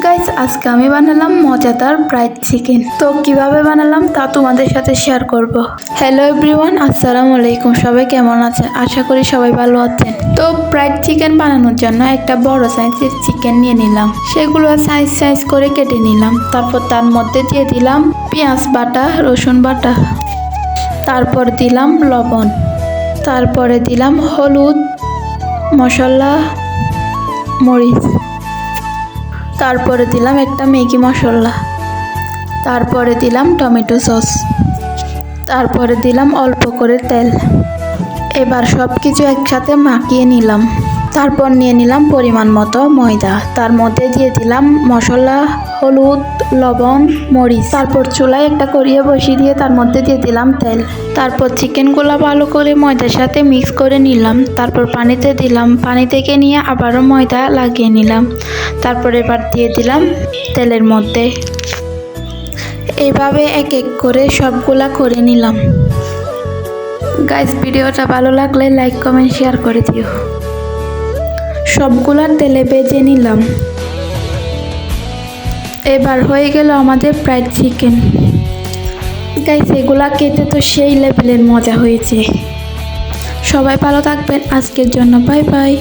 Guys, আজকে আমি বানালাম মজাদার ফ্রাইড চিকেন। তো কিভাবে বানালাম তা তোমাদের সাথে শেয়ার করব। হ্যালো এভরিওয়ান, আসসালামু আলাইকুম। সবাই কেমন আছেন? আশা করি সবাই ভালো আছেন। তো ফ্রাইড চিকেন বানানোর জন্য একটা বড় সাইজের চিকেন নিয়ে নিলাম। সেগুলো সাইজ করে কেটে নিলাম। তারপর তার মধ্যে দিয়ে দিলাম পেঁয়াজ বাটা, রসুন বাটা, তারপর দিলাম লবণ, তারপরে দিলাম হলুদ, মশলা, মরিচ, তারপরে দিলাম একটা ম্যাগি মশলা, তারপরে দিলাম টমেটো সস, তারপরে দিলাম অল্প করে তেল। এবার সব কিছু একসাথে মাখিয়ে নিলাম। তারপর নিয়ে নিলাম পরিমাণ মতো ময়দা, তার মধ্যে দিয়ে দিলাম মশলা, হলুদ, লবণ, মরিচ। তারপর চুলায় একটা কড়িয়ে বসিয়ে দিয়ে তার মধ্যে দিয়ে দিলাম তেল। তারপর চিকেনগুলো ভালো করে ময়দার সাথে মিক্স করে নিলাম। তারপর পানিতে দিলাম, পানি থেকে নিয়ে আবারও ময়দা লাগিয়ে নিলাম। তারপর এবার দিয়ে দিলাম তেলের মধ্যে। এভাবে এক এক করে সবগুলা করে নিলাম। গাইস, ভিডিওটা ভালো লাগলে লাইক, কমেন্ট, শেয়ার করে দিও। সবগুলা তেলে ভেজে নিলাম। এবার হয়ে গেল আমাদের ফ্রাইড চিকেন। গাইস, এগুলা খেতে তো সেই লেভেলের মজা হয়েছে। সবাই ভালো থাকবেন। আজকের জন্য বাই বাই।